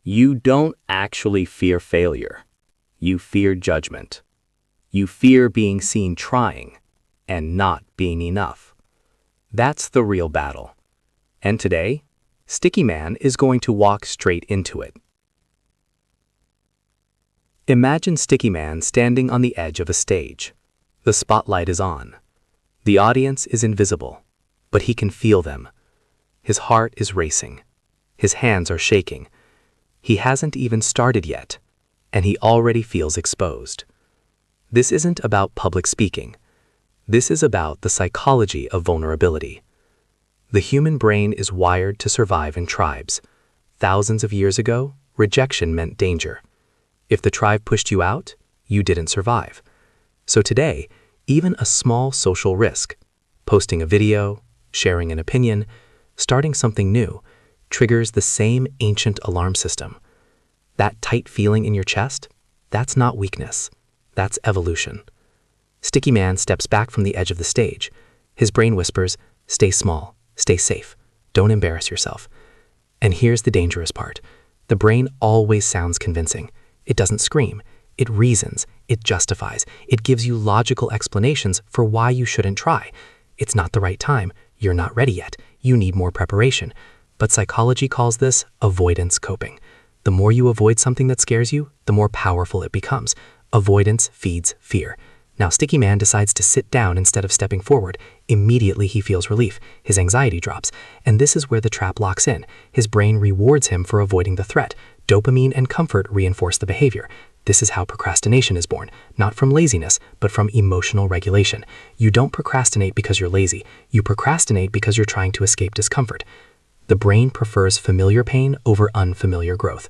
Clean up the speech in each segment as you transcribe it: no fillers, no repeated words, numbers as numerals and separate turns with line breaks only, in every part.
You don't actually fear failure. You fear judgment. You fear being seen trying and not being enough. That's the real battle. And today, Sticky Man is going to walk straight into it. Imagine Sticky Man standing on the edge of a stage. The spotlight is on. The audience is invisible, but he can feel them. His heart is racing. His hands are shaking. He hasn't even started yet, and he already feels exposed. This isn't about public speaking. This is about the psychology of vulnerability. The human brain is wired to survive in tribes. Thousands of years ago, rejection meant danger. If the tribe pushed you out, you didn't survive. So today, even a small social risk, posting a video, sharing an opinion, starting something new, triggers the same ancient alarm system. That tight feeling in your chest, that's not weakness. That's evolution. Sticky Man steps back from the edge of the stage. His brain whispers, "Stay small, stay safe, don't embarrass yourself." And here's the dangerous part. The brain always sounds convincing. It doesn't scream. It reasons. It justifies. It gives you logical explanations for why you shouldn't try. It's not the right time. You're not ready yet. You need more preparation. But psychology calls this avoidance coping. The more you avoid something that scares you, the more powerful it becomes. Avoidance feeds fear. Now Sticky Man decides to sit down instead of stepping forward. Immediately he feels relief. His anxiety drops. And this is where the trap locks in. His brain rewards him for avoiding the threat. Dopamine and comfort reinforce the behavior. This is how procrastination is born, not from laziness, but from emotional regulation. You don't procrastinate because you're lazy. You procrastinate because you're trying to escape discomfort. The brain prefers familiar pain over unfamiliar growth.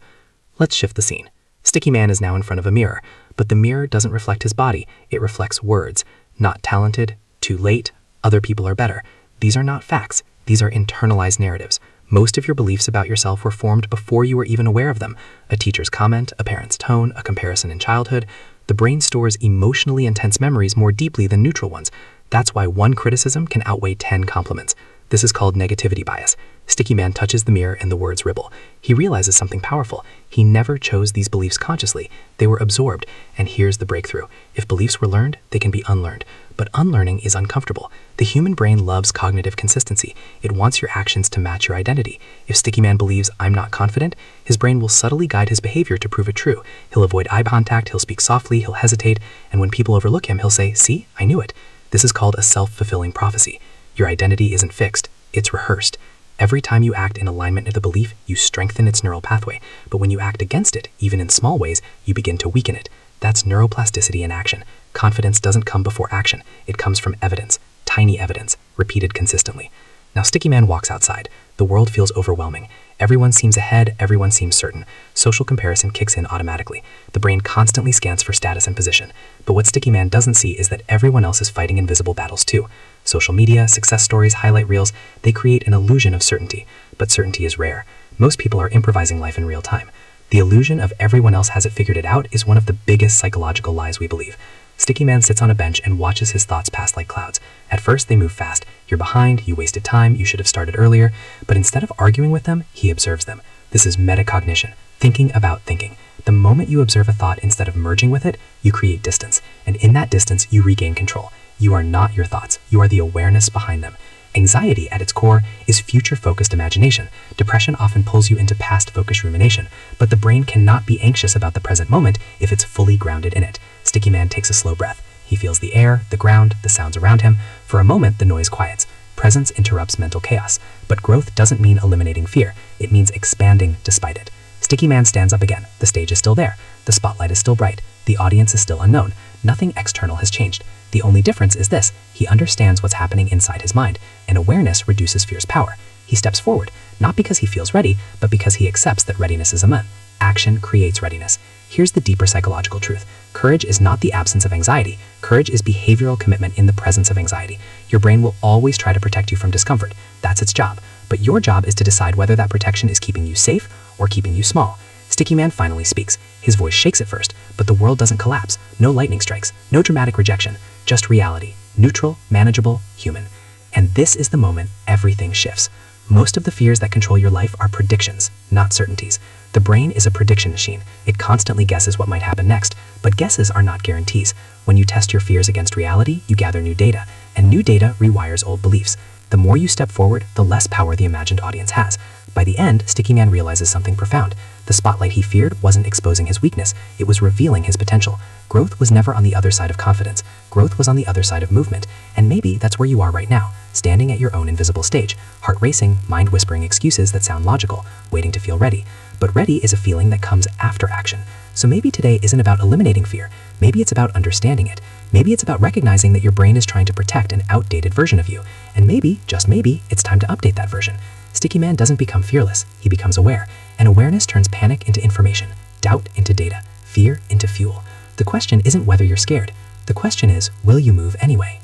Let's shift the scene. Sticky Man is now in front of a mirror, but the mirror doesn't reflect his body. It reflects words. Not talented, too late, other people are better. These are not facts. These are internalized narratives. Most of your beliefs about yourself were formed before you were even aware of them. A teacher's comment, a parent's tone, a comparison in childhood. The brain stores emotionally intense memories more deeply than neutral ones. That's why one criticism can outweigh 10 compliments. This is called negativity bias. Sticky Man touches the mirror and the words ripple. He realizes something powerful. He never chose these beliefs consciously. They were absorbed. And here's the breakthrough. If beliefs were learned, they can be unlearned. But unlearning is uncomfortable. The human brain loves cognitive consistency. It wants your actions to match your identity. If Sticky Man believes, "I'm not confident," his brain will subtly guide his behavior to prove it true. He'll avoid eye contact, he'll speak softly, he'll hesitate, and when people overlook him, he'll say, "See, I knew it." This is called a self-fulfilling prophecy. Your identity isn't fixed, it's rehearsed. Every time you act in alignment with the belief, you strengthen its neural pathway. But when you act against it, even in small ways, you begin to weaken it. That's neuroplasticity in action. Confidence doesn't come before action. It comes from evidence, tiny evidence, repeated consistently. Now Sticky Man walks outside. The world feels overwhelming. Everyone seems ahead, everyone seems certain. Social comparison kicks in automatically. The brain constantly scans for status and position. But what Sticky Man doesn't see is that everyone else is fighting invisible battles too. Social media, success stories, highlight reels, they create an illusion of certainty. But certainty is rare. Most people are improvising life in real time. The illusion of everyone else has it figured it out is one of the biggest psychological lies we believe. Sticky Man sits on a bench and watches his thoughts pass like clouds. At first, they move fast. You're behind, you wasted time, you should have started earlier. But instead of arguing with them, he observes them. This is metacognition, thinking about thinking. The moment you observe a thought instead of merging with it, you create distance. And in that distance, you regain control. You are not your thoughts. You are the awareness behind them. Anxiety, at its core, is future-focused imagination. Depression often pulls you into past-focused rumination, but the brain cannot be anxious about the present moment if it's fully grounded in it. Sticky Man takes a slow breath. He feels the air, the ground, the sounds around him. For a moment, the noise quiets. Presence interrupts mental chaos. But growth doesn't mean eliminating fear. It means expanding despite it. Sticky Man stands up again. The stage is still there. The spotlight is still bright. The audience is still unknown. Nothing external has changed. The only difference is this: he understands what's happening inside his mind, and awareness reduces fear's power. He steps forward, not because he feels ready, but because he accepts that readiness is a myth. Action creates readiness. Here's the deeper psychological truth. Courage is not the absence of anxiety. Courage is behavioral commitment in the presence of anxiety. Your brain will always try to protect you from discomfort. That's its job. But your job is to decide whether that protection is keeping you safe or keeping you small. Sticky Man finally speaks. His voice shakes at first, but the world doesn't collapse. No lightning strikes, no dramatic rejection, just reality. Neutral, manageable, human. And this is the moment everything shifts. Most of the fears that control your life are predictions, not certainties. The brain is a prediction machine. It constantly guesses what might happen next, but guesses are not guarantees. When you test your fears against reality, you gather new data, and new data rewires old beliefs. The more you step forward, the less power the imagined audience has. By the end, Sticky Man realizes something profound. The spotlight he feared wasn't exposing his weakness, it was revealing his potential. Growth was never on the other side of confidence. Growth was on the other side of movement. And maybe that's where you are right now, standing at your own invisible stage, heart racing, mind whispering excuses that sound logical, waiting to feel ready. But ready is a feeling that comes after action. So maybe today isn't about eliminating fear. Maybe it's about understanding it. Maybe it's about recognizing that your brain is trying to protect an outdated version of you. And maybe, just maybe, it's time to update that version. Sticky Man doesn't become fearless, he becomes aware. And awareness turns panic into information, doubt into data, fear into fuel. The question isn't whether you're scared. The question is, will you move anyway?